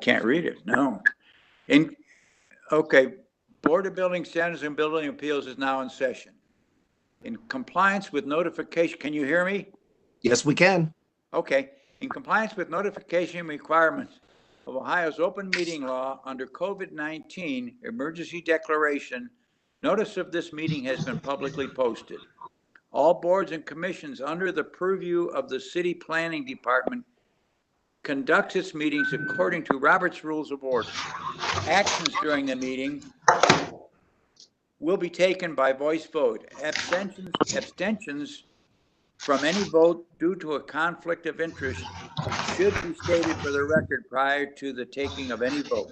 Can't read it, no. Okay, Board of Building Standards and Building Appeals is now in session. In compliance with notification, can you hear me? Yes, we can. Okay, in compliance with notification requirements of Ohio's open meeting law under COVID-19 emergency declaration, notice of this meeting has been publicly posted. All boards and commissions under the purview of the City Planning Department conducts its meetings according to Robert's Rules of Order. Actions during the meeting will be taken by voice vote. Abstentions from any vote due to a conflict of interest should be stated for the record prior to the taking of any vote.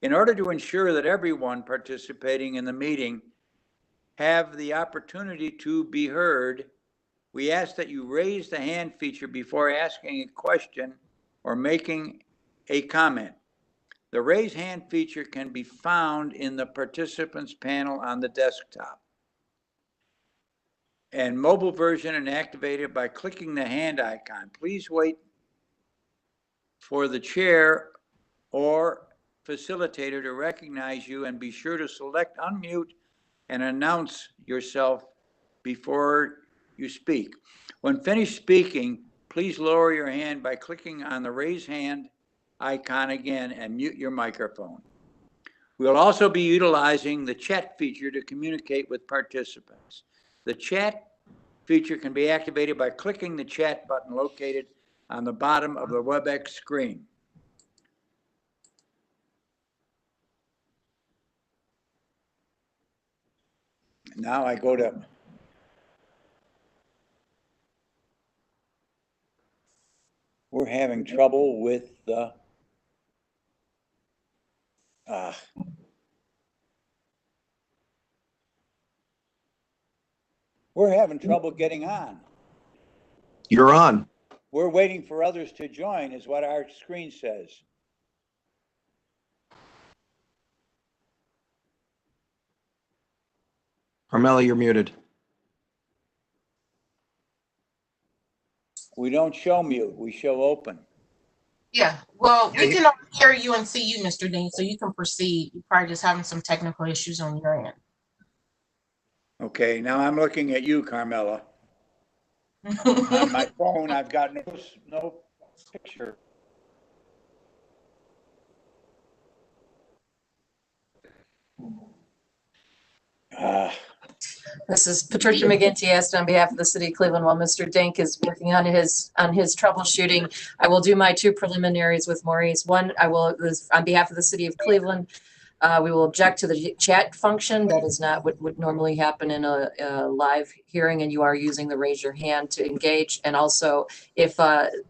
In order to ensure that everyone participating in the meeting have the opportunity to be heard, we ask that you raise the hand feature before asking a question or making a comment. The raise hand feature can be found in the participants panel on the desktop and mobile version and activated by clicking the hand icon. Please wait for the chair or facilitator to recognize you and be sure to select unmute and announce yourself before you speak. When finished speaking, please lower your hand by clicking on the raise hand icon again and mute your microphone. We'll also be utilizing the chat feature to communicate with participants. The chat feature can be activated by clicking the chat button located on the bottom of the WebEx screen. Now I go to we're having trouble with the we're having trouble getting on. You're on. We're waiting for others to join is what our screen says. Carmela, you're muted. We don't show mute, we show open. Yeah, well, we can hear you and see you, Mr. Dean, so you can proceed. You're probably just having some technical issues on your end. Okay, now I'm looking at you, Carmela. On my phone, I've got no picture. This is Patricia McGinty asked on behalf of the city of Cleveland while Mr. Dink is working on his troubleshooting. I will do my two preliminaries with Maurice. One, I will, on behalf of the city of Cleveland, we will object to the chat function. That is not what would normally happen in a live hearing, and you are using the raise your hand to engage. And also, if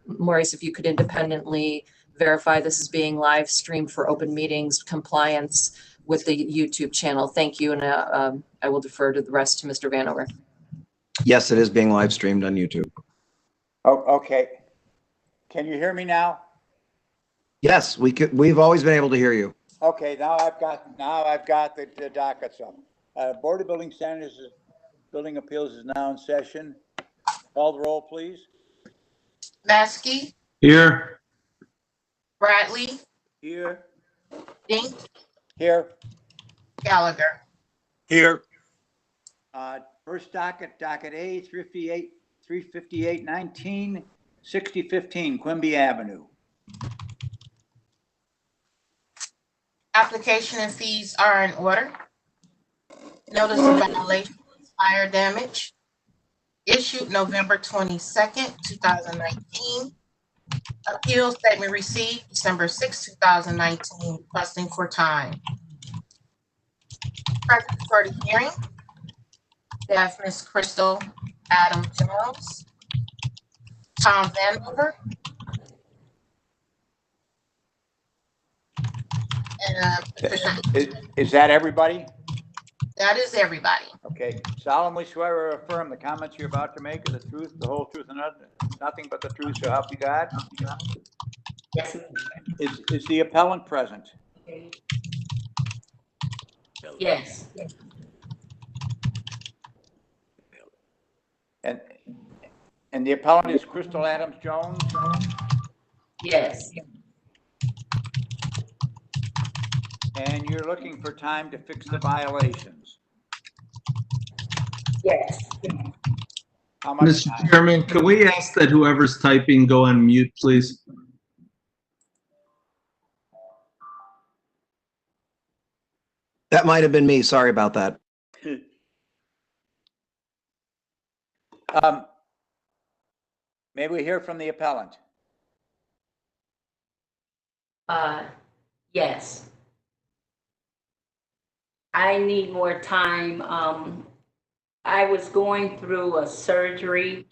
Maurice, if you could independently verify this is being live streamed for open meetings compliance with the YouTube channel. Thank you. And I will defer to the rest to Mr. Vanover. Yes, it is being live streamed on YouTube. Oh, okay. Can you hear me now? Yes, we've always been able to hear you. Okay, now I've got the dockets up. Board of Building Standards, Building Appeals is now in session. Call the roll, please. Maskey, Here. Bradley, Here. Dink, Here. Gallagher. Here. First docket A, 358-19, 6015 Quimby Avenue. Application and fees are in order. Notice of violation, fire damage, issued November 22nd, 2019. Appeal statement received December 6, 2019, requesting for time. Present for the hearing, we have Ms. Crystal Adams Jones, Tom Vanover, and Is that everybody? that is everybody. Okay. Solemnly swear or affirm the comments you're about to make are the truth, the whole truth, and nothing but the truth, so help you God? Yes. Is the appellant present? Yes. And the appellant is Crystal Adams Jones? Yes. and you're looking for time to fix the violations. Yes. How much Mr. time? Chairman, can we ask that whoever's typing go on mute, please? That might have been me. Sorry about that. May we hear from the appellant? Yes. I need more time. I was going through a surgery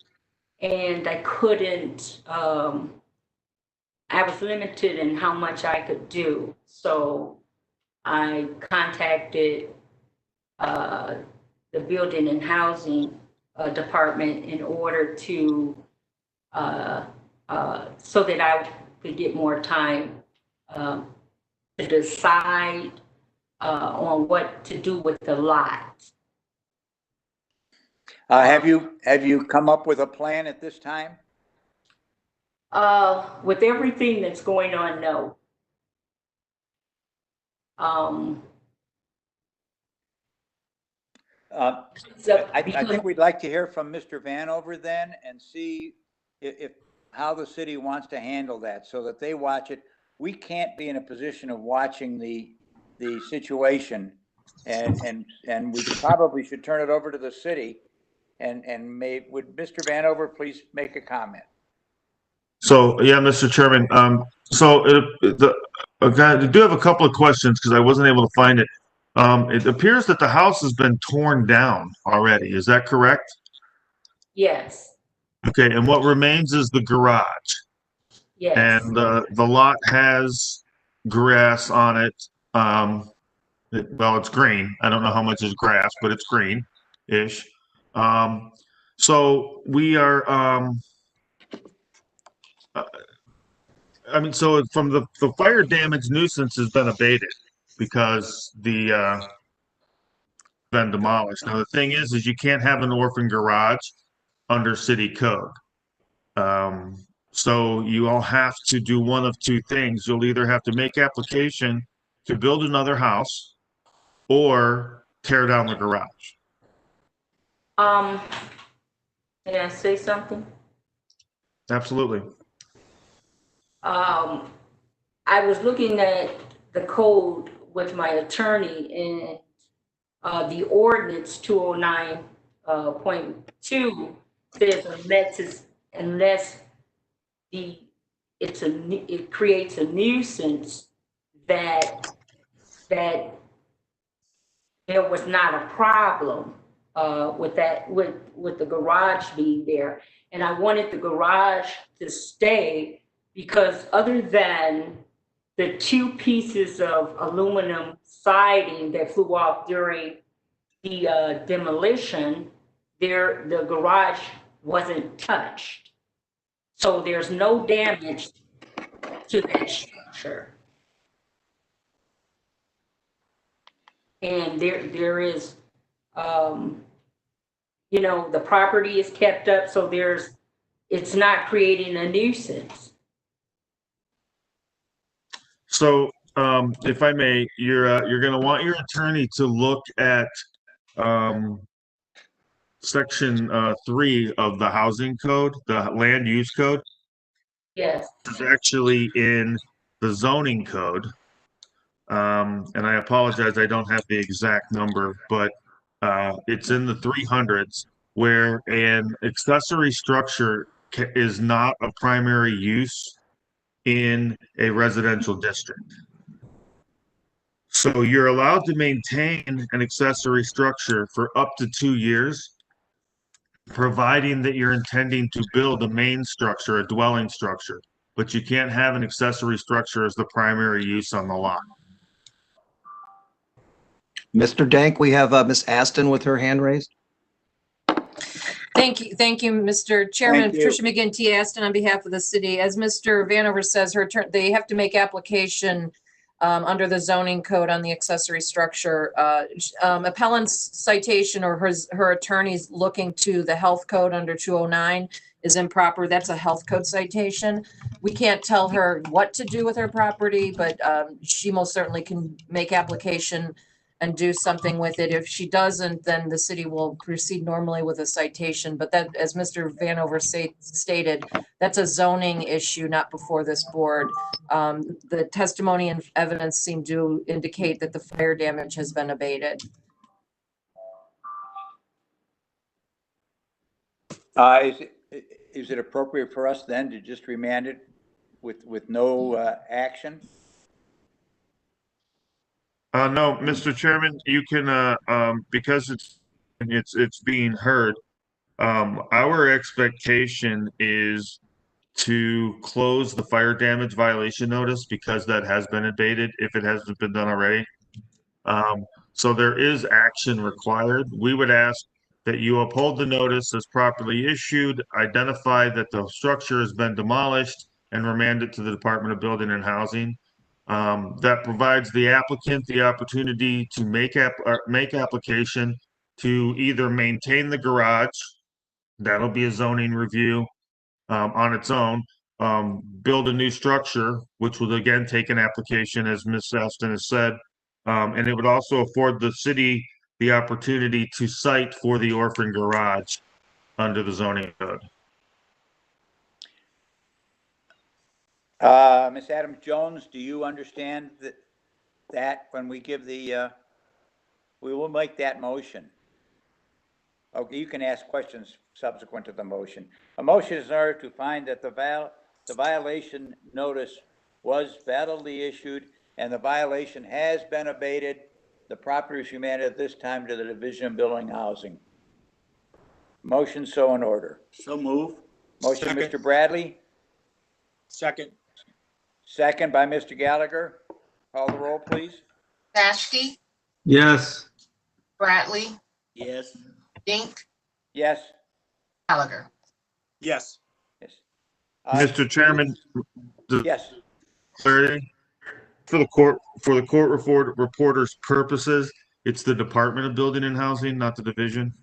and I couldn't, I was limited in how much I could do. So I contacted, the Building and Housing Department in order to, so that I could get more time to decide on what to do with the lot. Have you come up with a plan at this time? With everything that's going on, no. So I think we'd like to hear from Mr. Vanover then and see if how the city wants to handle that so that they watch it. We can't be in a position of watching the situation, and we probably should turn it over to the city. And would Mr. Vanover please make a comment? So, yeah, Mr. Chairman, I do have a couple of questions because I wasn't able to find it. It appears that the house has been torn down already. Is that correct? yes, Okay, and what remains is the garage. yes. And the lot has grass on it. Well, it's green. I don't know how much is grass, but it's green-ish. So we are, I mean, so from the fire damage nuisance has been abated because the been demolished. Now the thing is you can't have an orphan garage under city code. So you all have to do one of two things. You'll either have to make application to build another house or tear down the garage. Can I say something? Absolutely. I was looking at the code with my attorney and the ordinance 209.2 says unless it creates a nuisance that there was not a problem with the garage being there. And I wanted the garage to stay because other than the 2 pieces of aluminum siding that flew off during the demolition, the garage wasn't touched. So there's no damage to that structure. And there is, the property is kept up, so it's not creating a nuisance. So, if I may, you're going to want your attorney to look at section 3 of the housing code, the land use code. Yes. It's actually in the zoning code. And I apologize, I don't have the exact number, but it's in the 300s where an accessory structure is not a primary use in a residential district. So you're allowed to maintain an accessory structure for up to 2 years, providing that you're intending to build a main structure, a dwelling structure, but you can't have an accessory structure as the primary use on the lot. Mr. Dank, we have Miss Aston with her hand raised. Thank you, Mr. Chairman. Thank you. Patricia McGinty Aston on behalf of the city. As Mr. Vanover says, they have to make application under the zoning code on the accessory structure. Appellant's citation or her attorney's looking to the health code under 209 is improper. That's a health code citation. We can't tell her what to do with her property, but she most certainly can make application and do something with it. If she doesn't, then the city will proceed normally with a citation. But that, as Mr. Vanover stated, that's a zoning issue, not before this board. The testimony and evidence seem to indicate that the fire damage has been abated. Is it appropriate for us then to just remand it with no action? No, Mr. Chairman, you can, because it's being heard, our expectation is to close the fire damage violation notice because that has been abated if it hasn't been done already. So there is action required. We would ask that you uphold the notice as properly issued, identify that the structure has been demolished, and remand it to the Department of Building and Housing. That provides the applicant the opportunity to make application to either maintain the garage, that'll be a zoning review on its own, build a new structure, which will again take an application, as Ms. Aston has said, and it would also afford the city the opportunity to cite for the orphan garage under the zoning code. Ms. Adams Jones, do you understand that when we give the, we will make that motion? Okay, you can ask questions subsequent to the motion. A motion is in order to find that the violation notice was validly issued and the violation has been abated. The property is remanded at this time to the Division of Building Housing. Motion so in order. So move. Motion, Second. Mr. Bradley. Second. Second by Mr. Gallagher. Call the roll, please. Maskey, Yes. Bradley, Yes. Dink, Yes. Gallagher. Yes. Yes. Mr. Chairman, Yes. clarity for the court reporter's purposes, it's the Department of Building and Housing, not the division.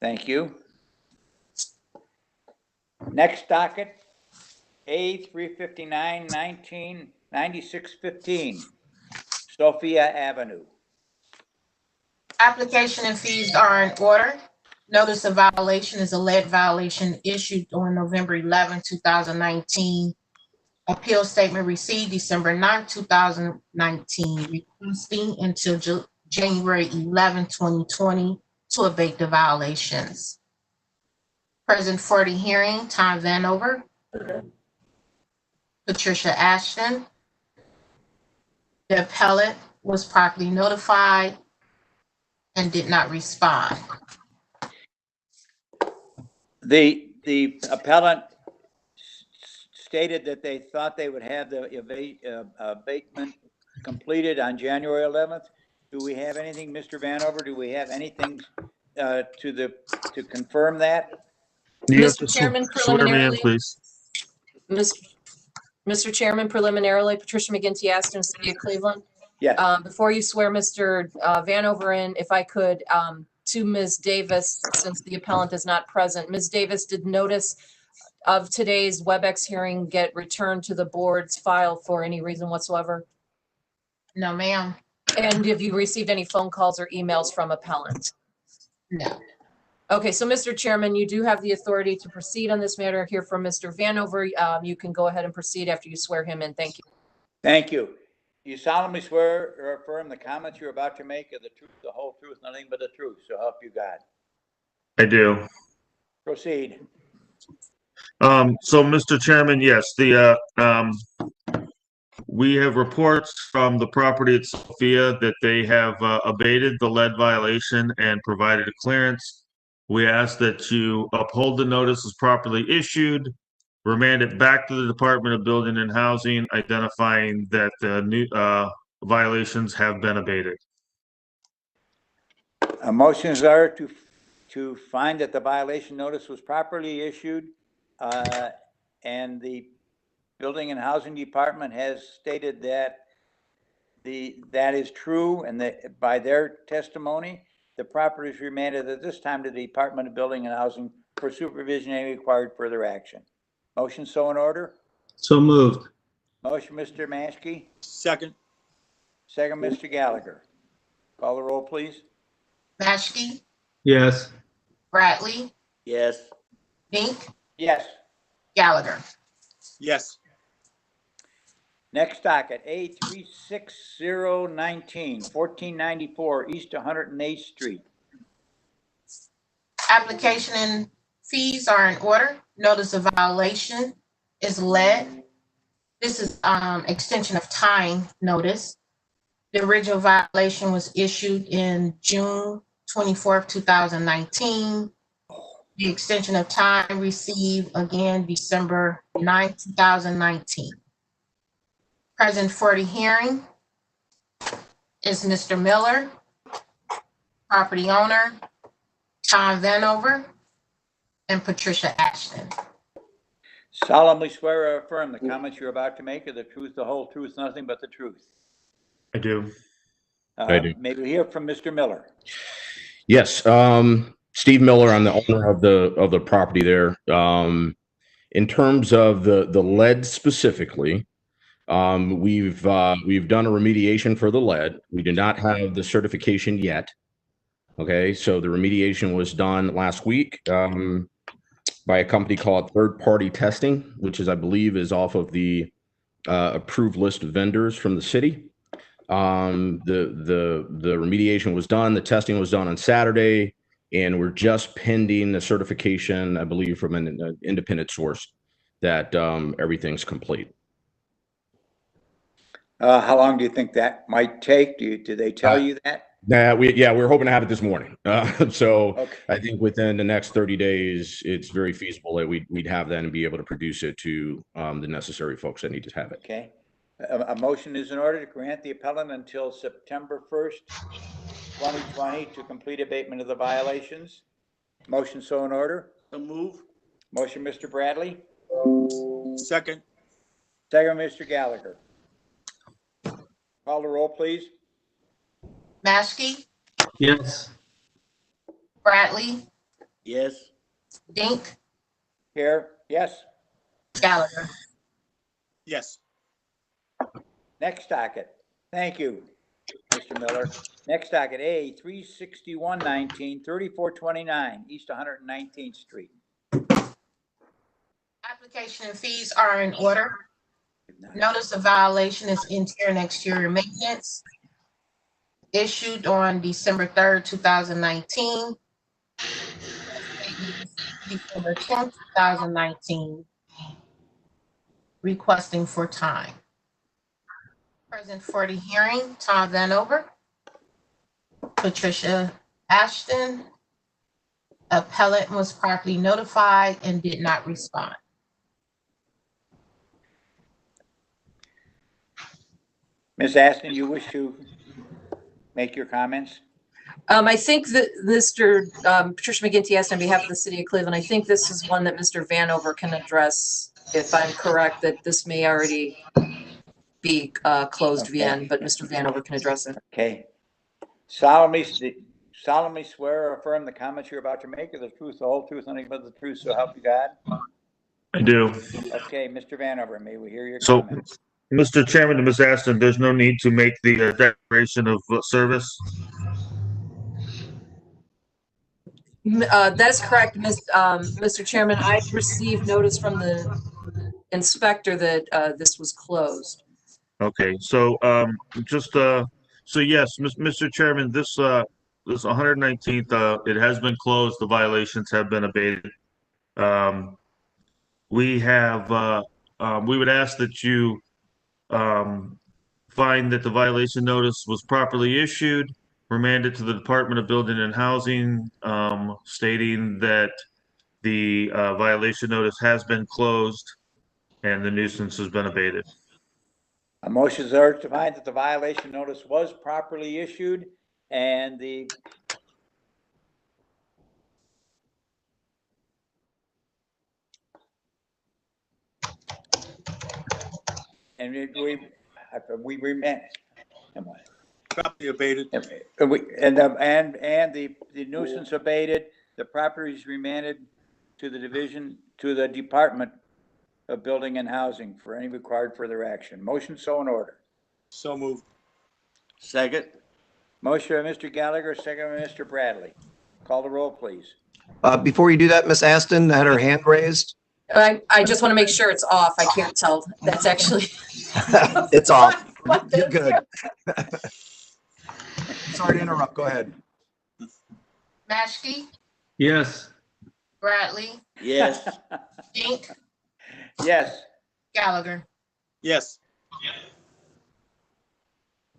Thank you. Next docket, A 359-19-9615, Sophia Avenue. Application and fees are in order. Notice of violation is a lead violation issued on November 11, 2019. Appeal statement received December 9, 2019, requesting until January 11, 2020 to abate the violations. Present for the hearing, Tom Vanover. Patricia Ashton. The appellant was properly notified and did not respond. The appellant stated that they thought they would have the abatement completed on January 11th. Do we have anything, Mr. Vanover? Do we have anything to confirm that? You have Mr. to Chairman, swear me in, preliminarily, please. Mr. Chairman, preliminarily, Patricia McGinty Aston, City of Cleveland. Yes. Before you swear Mr. Vanover in, if I could, to Ms. Davis, since the appellant is not present. Ms. Davis, did notice of today's WebEx hearing get returned to the board's file for any reason whatsoever? No, ma'am. And have you received any phone calls or emails from appellant? No. Okay, so Mr. Chairman, you do have the authority to proceed on this matter. Here from Mr. Vanover. You can go ahead and proceed after you swear him in. Thank you. Thank you. You solemnly swear or affirm the comments you're about to make are the truth, the whole truth, nothing but the truth. So help you God. I do. Proceed. So Mr. Chairman, yes, we have reports from the property at Sophia that they have abated the lead violation and provided a clearance. We ask that you uphold the notice as properly issued, remand it back to the Department of Building and Housing, identifying that the new violations have been abated. A motion is there to find that the violation notice was properly issued and the Building and Housing Department has stated that that is true, and that by their testimony, the property is remanded at this time to the Department of Building and Housing for supervision and required further action. Motion so in order? So moved. Motion, Mr. Maskey, Second. second, Mr. Gallagher. Call the roll, please. Maskey, Yes. Bradley, Yes. Dink, Yes. Gallagher. Yes. Next docket, A36019, 1494 East 108th Street. Application and fees are in order. Notice of violation is led. This is extension of time notice. The original violation was issued in June 24th, 2019. The extension of time received again December 9th, 2019. Present for the hearing is Mr. Miller, property owner, Tom Vanover, and Patricia Ashton. Solemnly swear or affirm the comments you're about to make are the truth, the whole truth, nothing but the truth. I do. I do. May we hear from Mr. Miller? Yes, Steve Miller, I'm the owner of the property there. In terms of the lead specifically, we've done a remediation for the lead. We do not have the certification yet. Okay, so the remediation was done last week by a company called Third Party Testing, which I believe is off of the approved list of vendors from the city. The remediation was done. The testing was done on Saturday, and we're just pending the certification, I believe, from an independent source that everything's complete. How long do you think that might take? Do they tell you that? We're hoping to have it this morning. So Okay. I think within the next 30 days, it's very feasible that we'd have that and be able to produce it to the necessary folks that need to have it. Okay. A motion is in order to grant the appellant until September 1st, 2020 to complete abatement of the violations. Motion so in order. So move. Motion, Mr. Bradley. Second. Second, Mr. Gallagher. Call the roll, please. Maskey, Yes. Bradley, Yes. Dink, Here. Yes. Gallagher. Yes. Next docket. Thank you, Mr. Miller. Next docket, A36119, 3429 East 119th Street. Application and fees are in order. Notice of violation is interior and exterior maintenance. Issued on December 3rd, 2019. December 10th, 2019. Requesting for time. Present for the hearing, Tom Vanover, Patricia Ashton. Appellant was properly notified and did not respond. Ms. Aston, you wish to make your comments? I think that Mr. Patricia McGinty asked on behalf of the city of Cleveland. I think this is one that Mr. Vanover can address. If I'm correct, that this may already be closed VN, but Mr. Vanover can address it. Okay. Solemnly swear or affirm the comments you're about to make are the truth, the whole truth, nothing but the truth, so help you God? I do. Okay, Mr. Vanover, may we hear your So, comments? Mr. Chairman and Ms. Aston, there's no need to make the declaration of service. That's correct, Mr. Chairman. I received notice from the inspector that this was closed. Okay, so so yes, Mr. Chairman, this 119th, it has been closed. The violations have been abated. We would ask that you find that the violation notice was properly issued, remanded to the Department of Building and Housing, stating that the violation notice has been closed and the nuisance has been abated. A motion is urged to find that the violation notice was properly issued and the and we remand. Property abated. And the nuisance abated, the property is remanded to the Department of Building and Housing for any required further action. Motion so in order. So moved. Second. Motion by Mr. Gallagher, second by Mr. Bradley. Call the roll, please. Before you do that, Miss Aston had her hand raised. I just want to make sure it's off. I can't tell. That's actually. It's off. What You're is good. it? Sorry to interrupt. Go ahead. Maschke, Yes. Bradley, Yes. Dink, Yes. Gallagher. Yes.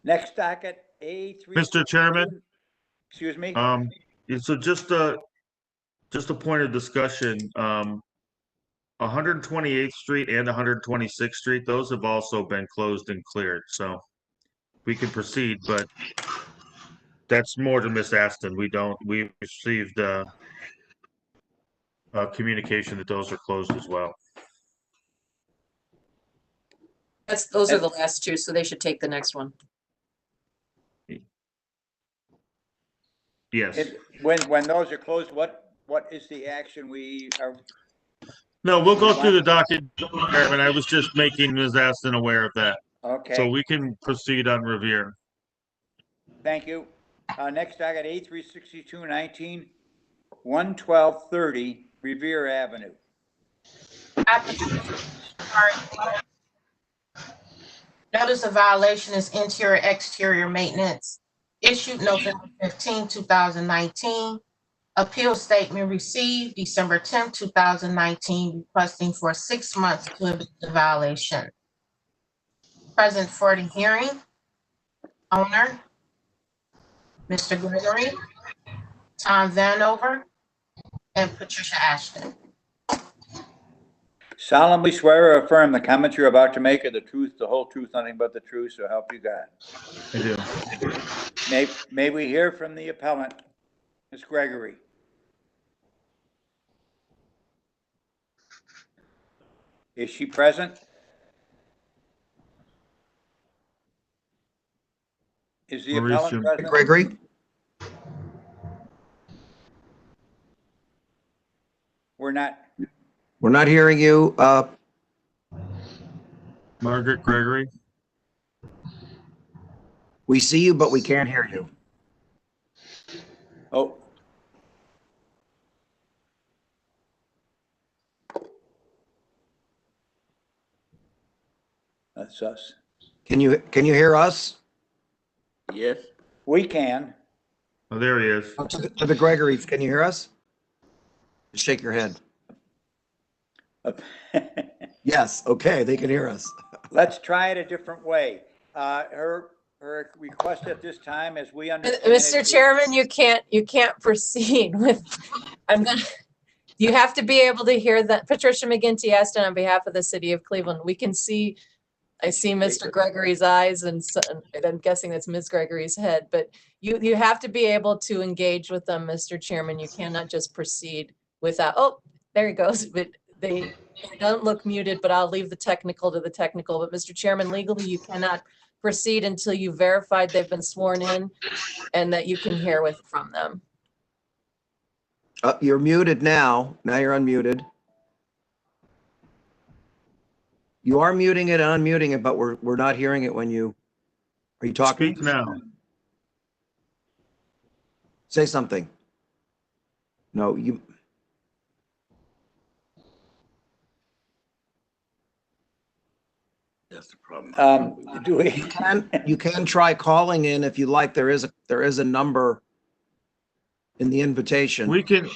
Next docket, A3. Mr. Chairman? Excuse me? So just a point of discussion, 128th Street and 126th Street, those have also been closed and cleared, so we can proceed, but that's more to Miss Aston. We received, communication that those are closed as well. Those are the last two, so they should take the next one. Yes. When those are closed, what is the action we are? No, we'll go through the docket, Chairman. I was just making Ms. Aston aware of that. So Okay, we can proceed on Revere. thank you. Next docket, A36219, 11230 Revere Avenue. Notice of violation is interior exterior maintenance issued November 15, 2019. Appeal statement received December 10, 2019, requesting for 6 months to abate the violation. Present for the hearing, owner, Mr. Gregory, Tom Vanover, and Patricia Ashton. Solemnly swear or affirm the comments you're about to make are the truth, the whole truth, nothing but the truth, so help you God. I do. May we hear from the appellant, Ms. Gregory? Is she present? Is the Maurice, appellant present? Gregory? We're We're not hearing you. Margaret Gregory? We see you, but we can't hear you. oh. That's us. Can you hear us? Yes. We can. Oh, there he is. To the Gregories, can you hear us? Shake your head. Yes, okay, they can hear us. Let's try it a different way. Her request at this time, as we understand Mr. it, Chairman, you can't proceed with, you have to be able to hear that. Patricia McGinty Aston on behalf of the city of Cleveland. I see Mr. Gregory's eyes and I'm guessing that's Ms. Gregory's head, but you have to be able to engage with them, Mr. Chairman. You cannot just proceed without, oh, there he goes. But they don't look muted, but I'll leave the technical to the technical. But Mr. Chairman, legally, you cannot proceed until you verified they've been sworn in and that you can hear from them. You're muted now. Now you're unmuted. You are muting it and unmuting it, but we're not hearing it when you, are you talking? Speak now. Say something. No, you. That's the problem. do we? You can try calling in if you like. There is a number in the invitation. We can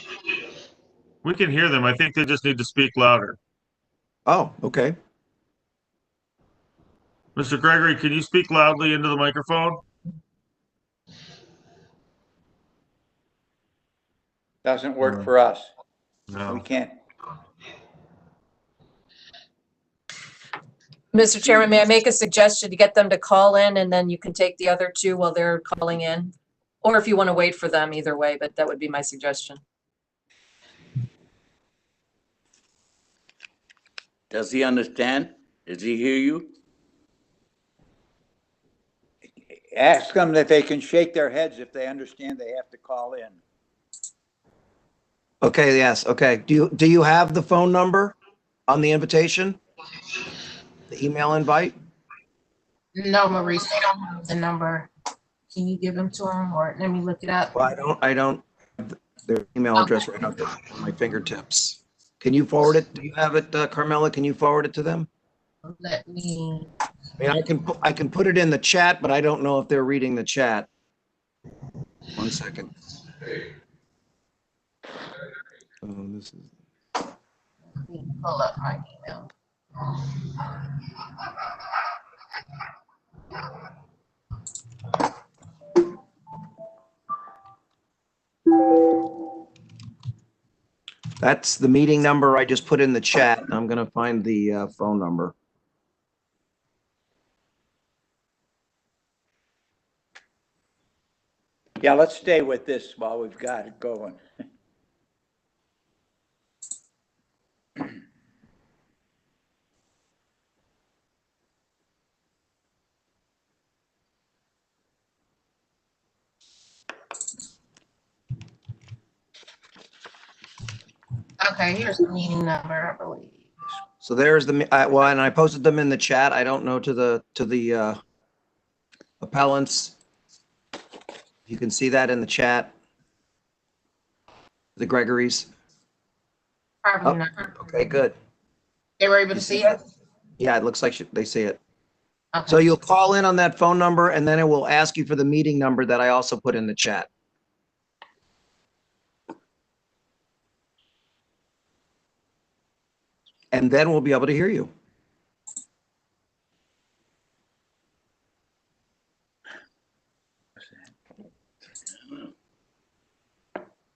hear them. I think they just need to speak louder. Oh, okay. Mr. Gregory, can you speak loudly into the microphone? Doesn't work for us. We No. can't. Mr. Chairman, may I make a suggestion to get them to call in and then you can take the other two while they're calling in? Or if you want to wait for them, either way, but that would be my suggestion. Does he understand? Does he hear you? Ask them if they can shake their heads if they understand they have to call in. Okay, yes, okay. Do you have the phone number on the invitation? The email invite? No, Maurice, they don't have the number. Can you give them to them, or let me look it up? Well, I don't, have their email address right up on my fingertips. Can you forward it? Do you have it, Carmela? Can you forward it to them? Let me, I mean, I can put it in the chat, but I don't know if they're reading the chat. 1 second. This is. let me pull up my email. That's the meeting number I just put in the chat. I'm gonna find the phone number. Yeah, let's stay with this while we've got it going. Okay, here's the meeting number, I believe. So there's well, and I posted them in the chat. I don't know to the appellants. You can see that in the chat. The Gregory's. Probably not. Okay, good. They were able to see it? Yeah, it looks like they see it. Okay. So you'll call in on that phone number and then it will ask you for the meeting number that I also put in the chat. And then we'll be able to hear you.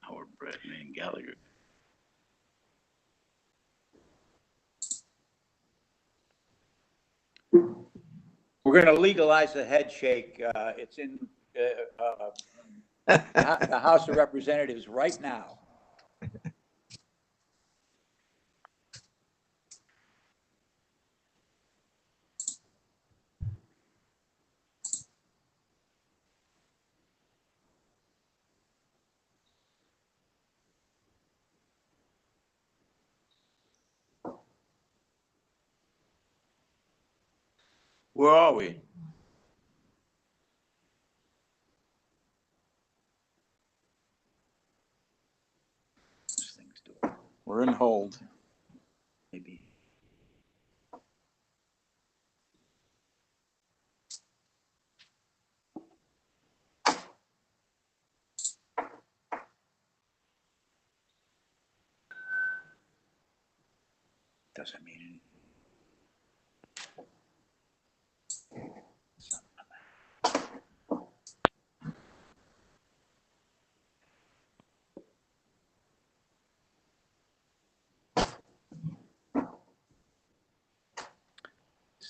Howard Bradley and Gallagher. We're going to legalize the head shake. It's in the House of Representatives right now. Where are we? We're in hold. Maybe. Doesn't mean anything.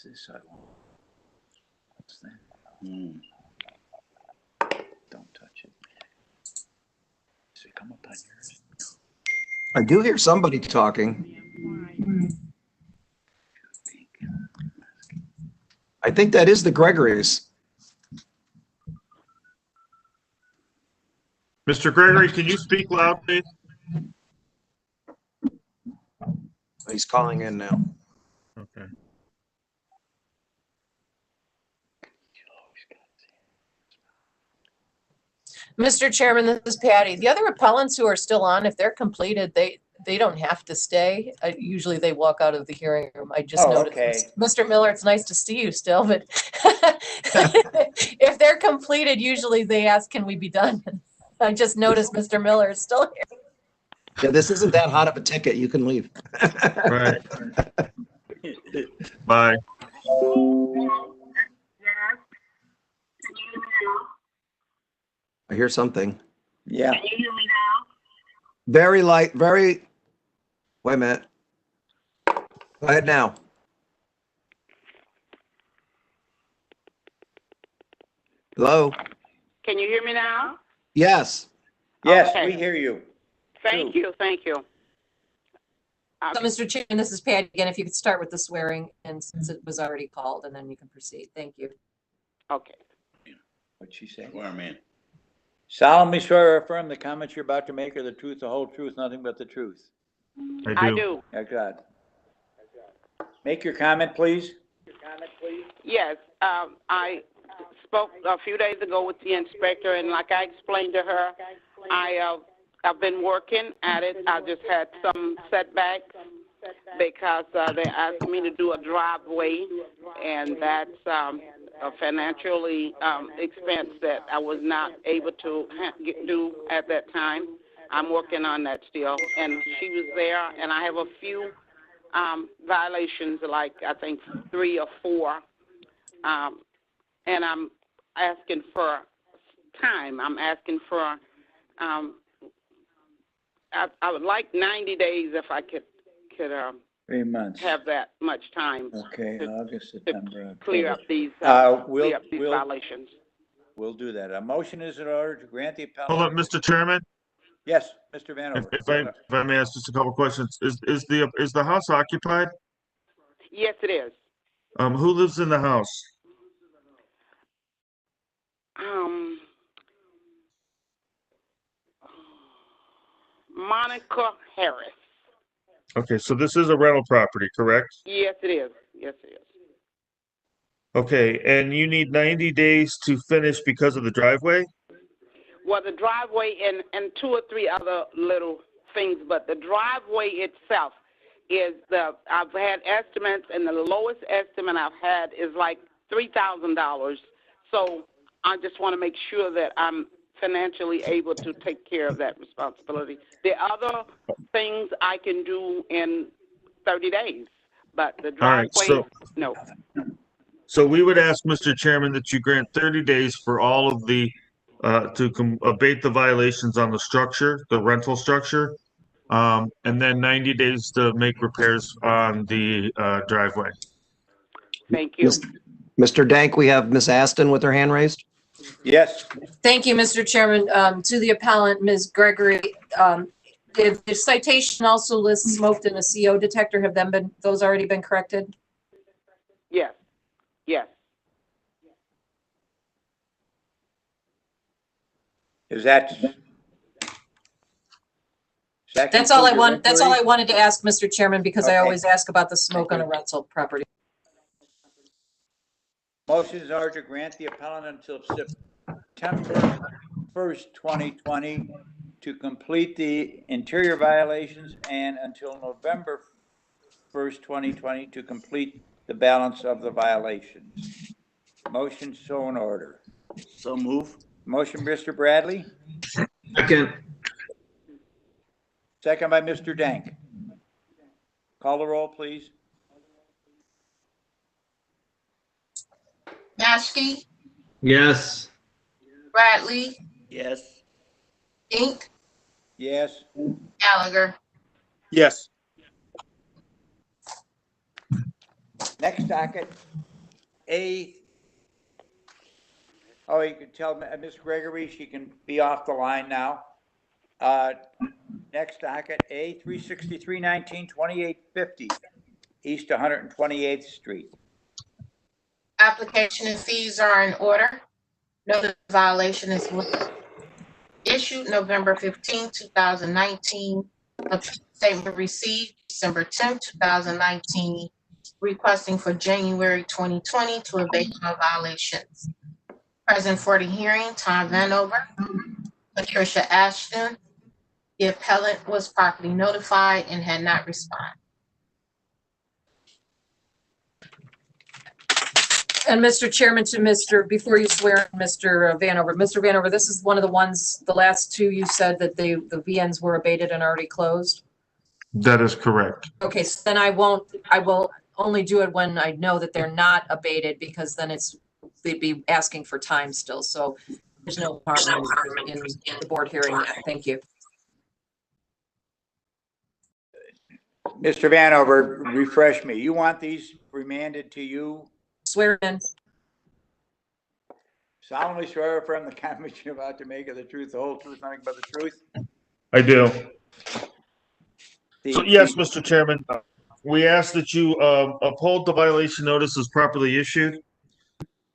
This sidewalk. What's that? Don't touch it. Does it come up on yours? I do hear somebody talking. I think that is the Gregory's. Mr. Gregory, can you speak loud, please? He's calling in now. Okay. Mr. Chairman, this is Patty. The other appellants who are still on, if they're completed, they don't have to stay. Usually they walk out of the hearing room. I just noticed. Okay. Mr. Miller, it's nice to see you still, but if they're completed, usually they ask, can we be done? I just noticed Mr. Miller is still here. Yeah, this isn't that hot of a ticket. You can leave. Right. Bye. I hear something. Yeah. Can you hear me now? Very light, very, wait a minute. Go ahead now. Hello? Can you hear me now? Yes. Yes, Okay. we hear you. Thank you, thank you. So, Mr. Chairman, this is Patty again. If you could start with the swearing, and since it was already called, and then you can proceed. Thank you. Okay. What'd she say? Requirement. Solemnly swear or affirm the comments you're about to make are the truth, the whole truth, nothing but the truth. I do. Thank God. Make your comment, please. Yes, I spoke a few days ago with the inspector, and like I explained to her, I've been working at it. I just had some setbacks because they asked me to do a driveway, and that's a financially expense that I was not able to do at that time. I'm working on that still, and she was there, and I have a few violations, like I think 3 or 4, and I'm asking for time. I'm asking for, I would like 90 days if I could 3 months. have that much time Okay, August, September, clear up October. these, We'll violations. we'll do that. A motion is in order to grant the Hold on, appellant. Mr. Chairman, Yes, Mr. Vanover. if I may ask just a couple questions. Is the house occupied? Yes, it is. Who lives in the house? Monica Harris. Okay, so this is a rental property, correct? Yes, it is. Yes, it is. Okay, and you need 90 days to finish because of the driveway? Well, the driveway and 2 or 3 other little things, but the driveway itself is I've had estimates, and the lowest estimate I've had is like $3,000. So I just want to make sure that I'm financially able to take care of that responsibility. The other things I can do in 30 days, but the All right, driveway, no. So we would ask, Mr. Chairman, that you grant 30 days for all of the, abate the violations on the structure, the rental structure, and then 90 days to make repairs on the driveway. Thank you. Mr. Dank, we have Ms. Aston with her hand raised. Yes, Thank you, Mr. Chairman. To the appellant, Ms. Gregory, the citation also lists smoked in a CO detector. Have those already been corrected? Yes, yes. is that? That's all I wanted to ask, Mr. Chairman, because I Okay. always ask about the smoke on a rental property. Motion is in order to grant the appellant until September 1st, 2020 to complete the interior violations and until November 1st, 2020 to complete the balance of the violations. Motion so in order. So move. Motion, Mr. Bradley, Second. second by Mr. Dank. Call the roll, please. Maskey, Yes. Bradley, Yes. Dink, Yes. Gallagher. Yes. Next docket, A. Oh, you can tell Ms. Gregory she can be off the line now. Next docket, A, 36319 2850 East 128th Street. Application and fees are in order. Notice of violation is issued November 15, 2019. A statement received December 10, 2019, requesting for January 2020 to abate all violations. Present for the hearing, Tom Vanover, Patricia Ashton. The appellant was properly notified and had not responded. And Mr. Chairman, before you swear, Mr. Vanover, this is one of the ones, the last 2 you said that the VNs were abated and already closed? That is correct. Okay, so then I will only do it when I know that they're not abated, because then they'd be asking for time still, so there's no harm in the board hearing that. Thank you. Mr. Vanover, refresh me. You want these remanded to you? Swear in. Solemnly swear or affirm the comments you're about to make are the truth, the whole truth, nothing but the truth? I do. The- So yes, Mr. Chairman, we ask that you uphold the violation notice as properly issued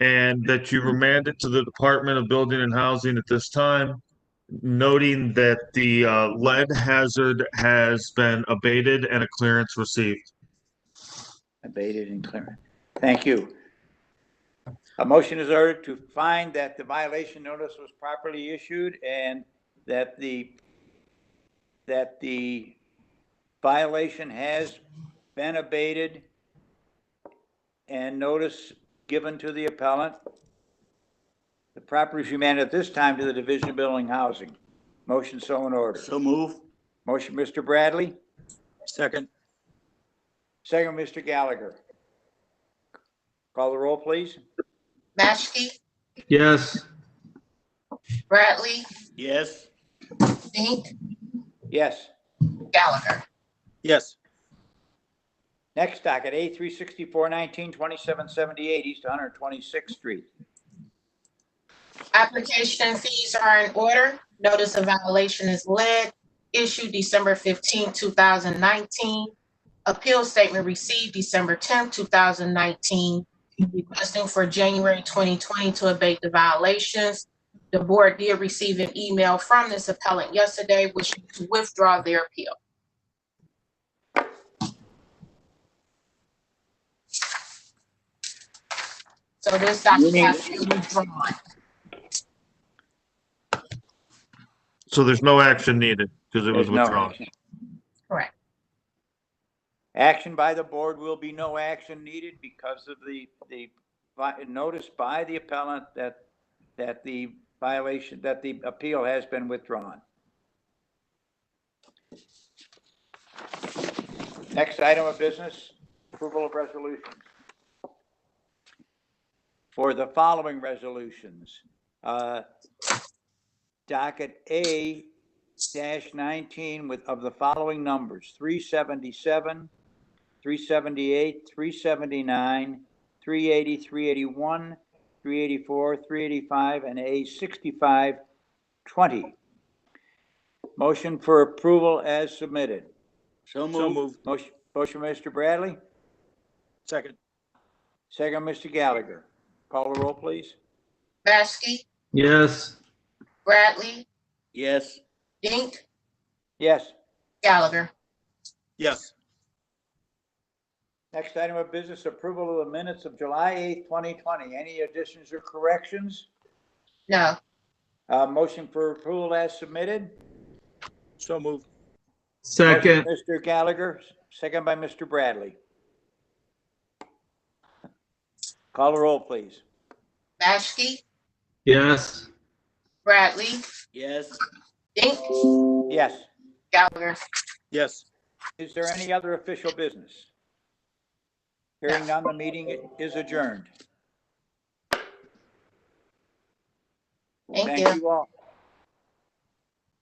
and that you remand it to the Department of Building and Housing at this time, noting that the lead hazard has been abated and a clearance received. Abated and clear. Thank you. A motion is ordered to find that the violation notice was properly issued and that the violation has been abated and notice given to the appellant. The property is remanded at this time to the Division of Building and Housing. Motion so in order. So move. Motion, Mr. Bradley. Second. Second, Mr. Gallagher. Call the roll, please. Maskey, Yes. Bradley, Yes. Dink, Yes. Gallagher. Yes. Next docket, A 36419, 2778 East 126th Street. Application fees are in order. Notice of violation is lead, issued December 15, 2019. Appeal statement received December 10, 2019, requesting for January 2020 to abate the violations. The board did receive an email from this appellant yesterday, which to withdraw their appeal. So this document has to be withdrawn. So there's no action needed because it was There's no withdrawn. action. Correct. Action by the board will be no action needed because of the notice by the appellant that the violation, that the appeal has been withdrawn. Next item of business, approval of resolutions. For the following resolutions, docket A-19 of the following numbers, 377, 378, 379, 380, 381, 384, 385, and A6520. Motion for approval as submitted. So move. Motion, Mr. Bradley, Second. second, Mr. Gallagher. Call the roll, please. Maskey, Yes. Bradley, Yes. Dink, Yes. Gallagher. Yes. Next item of business, approval of the minutes of July 8th, 2020. Any additions or corrections? No. Motion for approval as submitted. So move. Second. Motion, Mr. Gallagher, second by Mr. Bradley. Call the roll, please. Maskey, Yes. Bradley, Yes. Dink, Yes. Gallagher. Yes. Is there any other official business? Hearing none, the meeting is adjourned. Thank you. Thank you all.